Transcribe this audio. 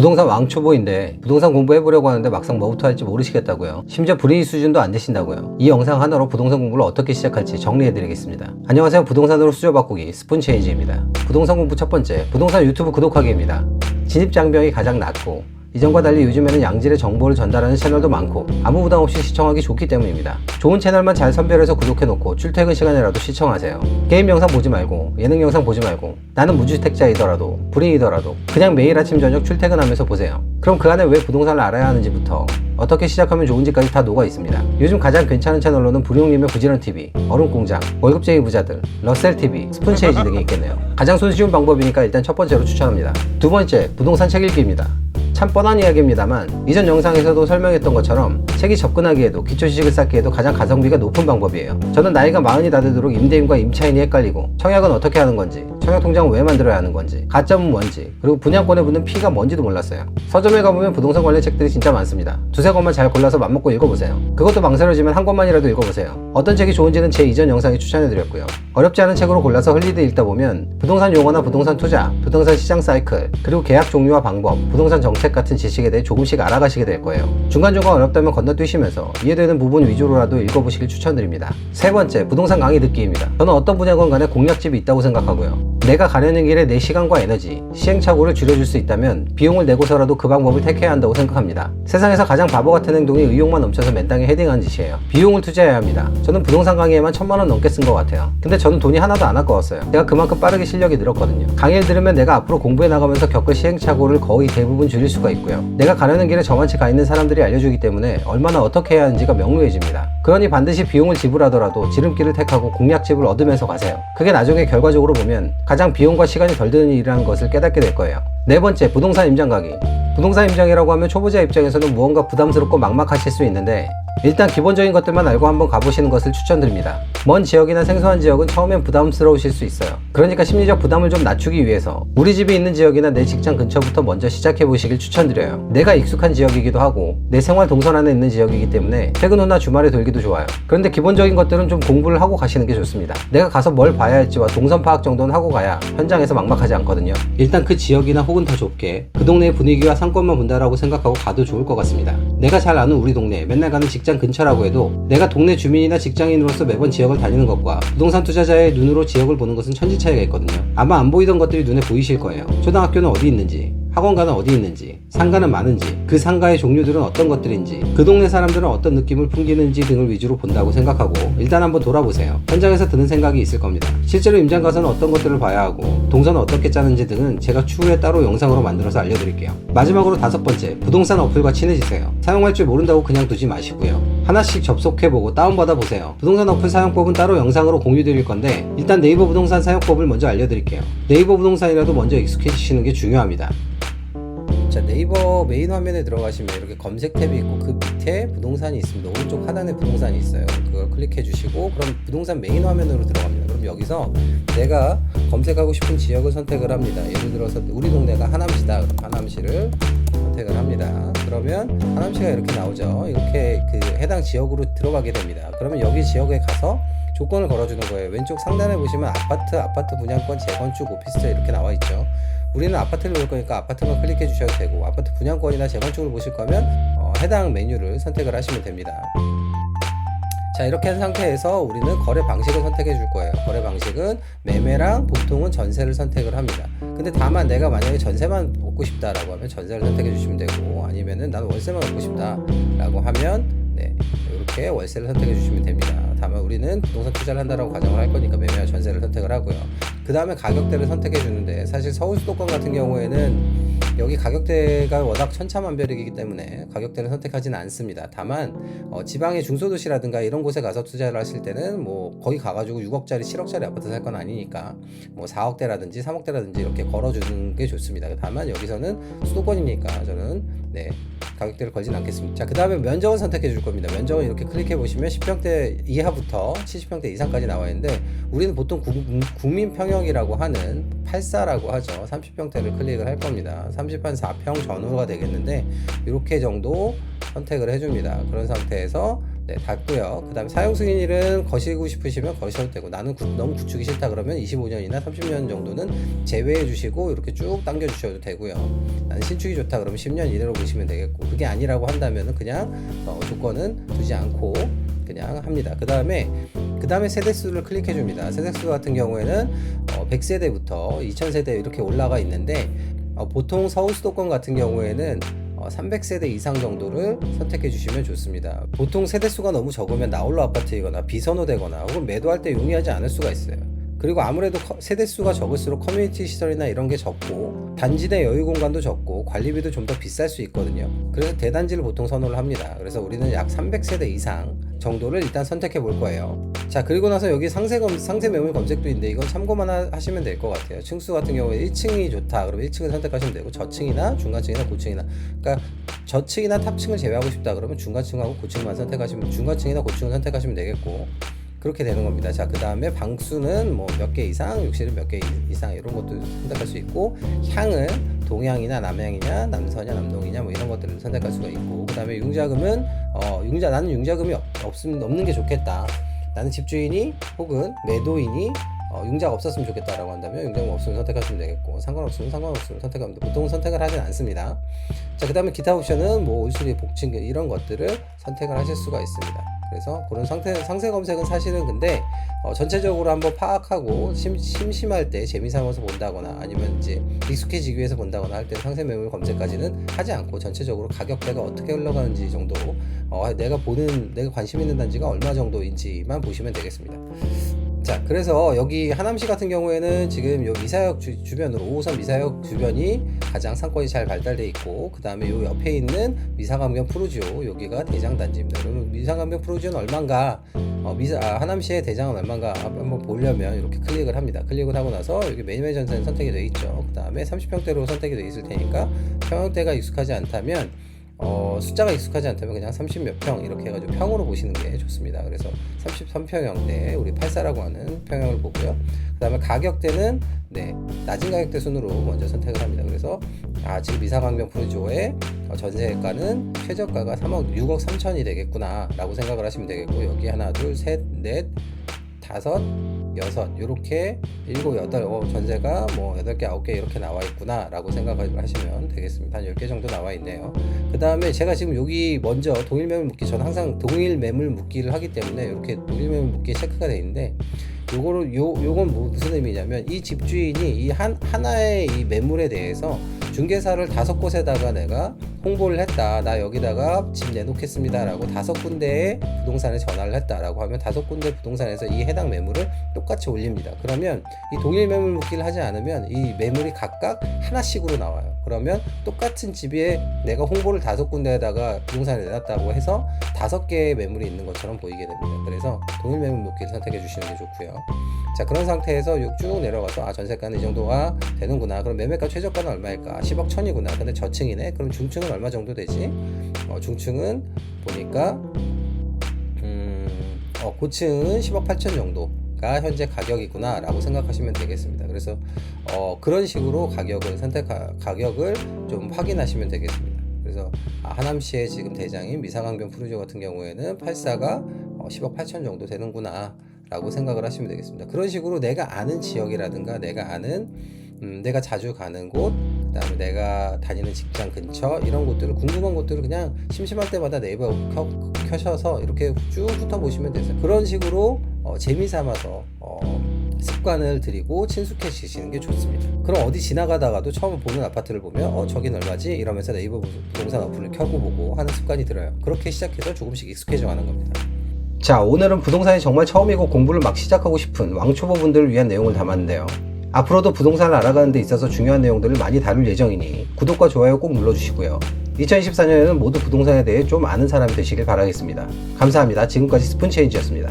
부동산 왕초보인데 부동산 공부해보려고 하는데 막상 뭐부터 할지 모르시겠다고요. 심지어 불이익 수준도 안 되신다고요. 이 영상 하나로 부동산 공부를 어떻게 시작할지 정리해드리겠습니다. 안녕하세요. 부동산으로 수저 바꾸기 스푼체인지입니다. 부동산 공부 첫 번째, 부동산 유튜브 구독하기입니다. 진입장벽이 가장 낮고 이전과 달리 요즘에는 양질의 정보를 전달하는 채널도 많고 아무 부담 없이 시청하기 좋기 때문입니다. 좋은 채널만 잘 선별해서 구독해놓고 출퇴근 시간에라도 시청하세요. 게임 영상 보지 말고 예능 영상 보지 말고 나는 무주택자이더라도 불인이더라도 그냥 매일 아침 저녁 출퇴근하면서 보세요. 그럼 그 안에 왜 부동산을 알아야 하는지부터 어떻게 시작하면 좋은지까지 다 녹아 있습니다. 요즘 가장 괜찮은 채널로는 부룡님의 부지런TV, 얼음공장, 월급쟁이 부자들, 러셀TV, 스푼체이지 등이 있겠네요. 가장 손쉬운 방법이니까 일단 첫 번째로 추천합니다. 두 번째, 부동산 책 읽기입니다. 참 뻔한 이야기입니다만 이전 영상에서도 설명했던 것처럼 책이 접근하기에도 기초 지식을 쌓기에도 가장 가성비가 높은 방법이에요. 저는 나이가 40이 다 되도록 임대인과 임차인이 헷갈리고 청약은 어떻게 하는 건지, 청약통장은 왜 만들어야 하는 건지, 가점은 뭔지, 그리고 분양권에 붙는 피가 뭔지도 몰랐어요. 서점에 가보면 부동산 관련 책들이 진짜 많습니다. 두세 권만 잘 골라서 맘먹고 읽어보세요. 그것도 망설여지면 한 권만이라도 읽어보세요. 어떤 책이 좋은지는 제 이전 영상에 추천해드렸고요. 어렵지 않은 책으로 골라서 흘리듯 읽다 보면 부동산 용어나 부동산 투자, 부동산 시장 사이클, 그리고 계약 종류와 방법, 부동산 정책 같은 지식에 대해 조금씩 알아가시게 될 거예요. 중간중간 어렵다면 건너뛰시면서 이해되는 부분 위주로라도 읽어보시길 추천드립니다. 세 번째, 부동산 강의 듣기입니다. 저는 어떤 분야건 간에 공략집이 있다고 생각하고요. 내가 가려는 길에 내 시간과 에너지, 시행착오를 줄여줄 수 있다면 비용을 내고서라도 그 방법을 택해야 한다고 생각합니다. 세상에서 가장 바보 같은 행동이 의욕만 넘쳐서 맨땅에 헤딩한 짓이에요. 비용을 투자해야 합니다. 저는 부동산 강의에만 1000만원 넘게 쓴 것 같아요. 근데 저는 돈이 하나도 안 아까웠어요. 제가 그만큼 빠르게 실력이 늘었거든요. 강의를 들으면 내가 앞으로 공부해 나가면서 겪을 시행착오를 거의 대부분 줄일 수가 있고요. 내가 가려는 길에 저만치 가 있는 사람들이 알려주기 때문에 얼마나 어떻게 해야 하는지가 명료해집니다. 그러니 반드시 비용을 지불하더라도 지름길을 택하고 공략집을 얻으면서 가세요. 그게 나중에 결과적으로 보면 가장 비용과 시간이 덜 드는 일이라는 것을 깨닫게 될 거예요. 네 번째, 부동산 임장 가기. 부동산 임장이라고 하면 초보자 입장에서는 무언가 부담스럽고 막막하실 수 있는데 일단 기본적인 것들만 알고 한번 가보시는 것을 추천드립니다. 먼 지역이나 생소한 지역은 처음엔 부담스러우실 수 있어요. 그러니까 심리적 부담을 좀 낮추기 위해서 우리 집이 있는 지역이나 내 직장 근처부터 먼저 시작해 보시길 추천드려요. 내가 익숙한 지역이기도 하고 내 생활 동선 안에 있는 지역이기 때문에 퇴근 후나 주말에 돌기도 좋아요. 그런데 기본적인 것들은 좀 공부를 하고 가시는 게 좋습니다. 내가 가서 뭘 봐야 할지와 동선 파악 정도는 하고 가야 현장에서 막막하지 않거든요. 일단 그 지역이나 혹은 더 좁게 그 동네의 분위기와 상권만 본다라고 생각하고 가도 좋을 것 같습니다. 내가 잘 아는 우리 동네, 맨날 가는 직장 근처라고 해도 내가 동네 주민이나 직장인으로서 매번 지역을 다니는 것과 부동산 투자자의 눈으로 지역을 보는 것은 천지 차이가 있거든요. 아마 안 보이던 것들이 눈에 보이실 거예요. 초등학교는 어디 있는지, 학원가는 어디 있는지, 상가는 많은지, 그 상가의 종류들은 어떤 것들인지, 그 동네 사람들은 어떤 느낌을 풍기는지 등을 위주로 본다고 생각하고 일단 한번 돌아보세요. 현장에서 드는 생각이 있을 겁니다. 실제로 임장 가서는 어떤 것들을 봐야 하고 동선을 어떻게 짜는지 등은 제가 추후에 따로 영상으로 만들어서 알려드릴게요. 마지막으로 다섯 번째, 부동산 어플과 친해지세요. 사용할 줄 모른다고 그냥 두지 마시고요. 하나씩 접속해보고 다운받아 보세요. 부동산 어플 사용법은 따로 영상으로 공유드릴 건데 일단 네이버 부동산 사용법을 먼저 알려드릴게요. 네이버 부동산이라도 먼저 익숙해지시는 게 중요합니다. 자, 네이버 메인 화면에 들어가시면 이렇게 검색 탭이 있고 그 밑에 부동산이 있습니다. 오른쪽 하단에 부동산이 있어요. 그걸 클릭해 주시고 그럼 부동산 메인 화면으로 들어갑니다. 그럼 여기서 내가 검색하고 싶은 지역을 선택을 합니다. 예를 들어서 우리 동네가 하남시다. 그럼 하남시를 선택을 합니다. 그러면 하남시가 이렇게 나오죠. 이렇게 그 해당 지역으로 들어가게 됩니다. 그러면 여기 지역에 가서 조건을 걸어주는 거예요. 왼쪽 상단에 보시면 아파트 분양권, 재건축, 오피스텔 이렇게 나와 있죠. 우리는 아파트를 볼 거니까 아파트만 클릭해 주셔도 되고 아파트 분양권이나 재건축을 보실 거면 해당 메뉴를 선택을 하시면 됩니다. 자, 이렇게 한 상태에서 우리는 거래 방식을 선택해 줄 거예요. 거래 방식은 매매랑 보통은 전세를 선택을 합니다. 근데 다만 내가 만약에 전세만 얻고 싶다라고 하면 전세를 선택해 주시면 되고 아니면은 나는 월세만 얻고 싶다라고 하면 이렇게 월세를 선택해 주시면 됩니다. 다만 우리는 부동산 투자를 한다라고 가정을 할 거니까 매매와 전세를 선택을 하고요. 그 다음에 가격대를 선택해 주는데 사실 서울 수도권 같은 경우에는 여기 가격대가 워낙 천차만별이기 때문에 가격대를 선택하지는 않습니다. 다만 지방의 중소도시라든가 이런 곳에 가서 투자를 하실 때는 뭐 거기 가가지고 6억짜리 7억짜리 아파트 살 건 아니니까 뭐 4억대라든지 3억대라든지 이렇게 걸어주는 게 좋습니다. 다만 여기서는 수도권이니까 저는 가격대를 걸진 않겠습니다. 자, 그 다음에 면적을 선택해 줄 겁니다. 면적은 이렇게 클릭해 보시면 10평대 이하부터 70평대 이상까지 나와 있는데 우리는 보통 국민평형이라고 하는 84라고 하죠. 30평대를 클릭을 할 겁니다. 30한 4평 전후가 되겠는데 이렇게 정도 선택을 해줍니다. 그런 상태에서 네, 닫고요. 그 다음에 사용 승인일은 거시고 싶으시면 거셔도 되고, 나는 너무 구축이 싫다 그러면 25년이나 30년 정도는 제외해 주시고 이렇게 쭉 당겨 주셔도 되고요. 나는 신축이 좋다 그러면 10년 이내로 보시면 되겠고, 그게 아니라고 한다면은 그냥 조건은 두지 않고 그냥 합니다. 그 다음에 세대수를 클릭해 줍니다. 세대수 같은 경우에는 100세대부터 2000세대 이렇게 올라가 있는데, 보통 서울 수도권 같은 경우에는 300세대 이상 정도를 선택해 주시면 좋습니다. 보통 세대수가 너무 적으면 나홀로 아파트이거나 비선호되거나 혹은 매도할 때 용이하지 않을 수가 있어요. 그리고 아무래도 세대수가 적을수록 커뮤니티 시설이나 이런 게 적고 단지 내 여유 공간도 적고 관리비도 좀 더 비쌀 수 있거든요. 그래서 대단지를 보통 선호를 합니다. 그래서 우리는 약 300세대 이상 정도를 일단 선택해 볼 거예요. 자, 그리고 나서 여기 상세 매물 검색도 있는데 이건 참고만 하시면 될 것 같아요. 층수 같은 경우에 1층이 좋다 그러면 1층을 선택하시면 되고, 저층이나 중간층이나 고층이나, 그러니까 저층이나 탑층을 제외하고 싶다 그러면 중간층하고 고층만 선택하시면, 중간층이나 고층을 선택하시면 되겠고, 그렇게 되는 겁니다. 자, 그 다음에 방수는 뭐 몇 개 이상, 욕실은 몇 개 이상 이런 것도 선택할 수 있고, 향은 동향이나 남향이냐 남서냐 남동이냐 뭐 이런 것들을 선택할 수가 있고, 그 다음에 융자금은 나는 융자금이 없는 게 좋겠다, 나는 집주인이 혹은 매도인이 융자가 없었으면 좋겠다라고 한다면 융자금 없으면 선택하시면 되겠고, 상관없으면 선택합니다. 보통은 선택을 하진 않습니다. 자, 그 다음에 기타 옵션은 뭐 올수리, 복층 이런 것들을 선택을 하실 수가 있습니다. 그래서 그런 상세 검색은 사실은 근데 전체적으로 한번 파악하고 심심할 때 재미삼아서 본다거나 아니면 이제 익숙해지기 위해서 본다거나 할 때 상세 매물 검색까지는 하지 않고 전체적으로 가격대가 어떻게 흘러가는지 정도, 내가 관심 있는 단지가 얼마 정도인지만 보시면 되겠습니다. 자, 그래서 여기 하남시 같은 경우에는 지금 요 미사역 주변으로 5호선 미사역 주변이 가장 상권이 잘 발달돼 있고, 그 다음에 요 옆에 있는 미사강변 푸르지오, 여기가 대장 단지입니다. 그러면 미사강변 푸르지오는 얼마인가, 하남시의 대장은 얼마인가 한번 보려면 이렇게 클릭을 합니다. 클릭을 하고 나서 여기 매매 전세는 선택이 되어 있죠. 그 다음에 30평대로 선택이 되어 있을 테니까 평형대가 익숙하지 않다면, 숫자가 익숙하지 않다면 그냥 30몇 평 이렇게 해가지고 평으로 보시는 게 좋습니다. 그래서 33평형대, 우리 84라고 하는 평형을 보고요. 그 다음에 가격대는 낮은 가격대 순으로 먼저 선택을 합니다. 그래서 지금 미사강변 푸르지오의 전세가는 최저가가 6억 3천이 되겠구나 라고 생각을 하시면 되겠고, 여기 하나 둘 셋 넷 다섯 여섯 이렇게 7, 8 전세가 뭐 8개 9개 이렇게 나와 있구나 라고 생각을 하시면 되겠습니다. 한 10개 정도 나와 있네요. 그 다음에 제가 지금 여기 먼저 동일 매물 묶기, 저는 항상 동일 매물 묶기를 하기 때문에 이렇게 동일 매물 묶기 체크가 되어 있는데, 요건 무슨 의미냐면 이 집주인이 이 하나의 이 매물에 대해서 중개사를 5곳에다가 내가 홍보를 했다, 나 여기다가 집 내놓겠습니다 라고 5군데의 부동산에 전화를 했다 라고 하면 5군데 부동산에서 이 해당 매물을 똑같이 올립니다. 그러면 이 동일 매물 묶기를 하지 않으면 이 매물이 각각 하나씩으로 나와요. 그러면 똑같은 집에 내가 홍보를 5군데에다가 부동산에 내놨다고 해서 5개의 매물이 있는 것처럼 보이게 됩니다. 그래서 동일 매물 묶기를 선택해 주시는 게 좋고요. 자, 그런 상태에서 쭉 내려가서 전세가는 이 정도가 되는구나. 그럼 매매가 최저가는 얼마일까? 10억 1천이구나. 근데 저층이네. 그럼 중층은 얼마 정도 되지? 중층은 보니까 고층은 10억 8천 정도가 현재 가격이구나 라고 생각하시면 되겠습니다. 그래서 그런 식으로 가격을 좀 확인하시면 되겠습니다. 그래서 하남시의 지금 대장인 미사강변 푸르지오 같은 경우에는 84가 10억 8천 정도 되는구나 라고 생각을 하시면 되겠습니다. 그런 식으로 내가 아는 지역이라든가 내가 자주 가는 곳, 그 다음에 내가 다니는 직장 근처 이런 곳들을, 궁금한 곳들을 그냥 심심할 때마다 네이버 켜셔서 이렇게 쭉 훑어보시면 되세요. 그런 식으로 재미삼아서 습관을 들이고 친숙해지시는 게 좋습니다. 그럼 어디 지나가다가도 처음 보는 아파트를 보면 저긴 얼마지? 이러면서 네이버 부동산 어플을 켜고 보고 하는 습관이 들어요. 그렇게 시작해서 조금씩 익숙해져 가는 겁니다. 자, 오늘은 부동산이 정말 처음이고 공부를 막 시작하고 싶은 왕초보분들을 위한 내용을 담았는데요. 앞으로도 부동산을 알아가는 데 있어서 중요한 내용들을 많이 다룰 예정이니 구독과 좋아요 꼭 눌러주시고요. 2024년에는 모두 부동산에 대해 좀 아는 사람이 되시길 바라겠습니다. 감사합니다. 지금까지 스푼체인지였습니다.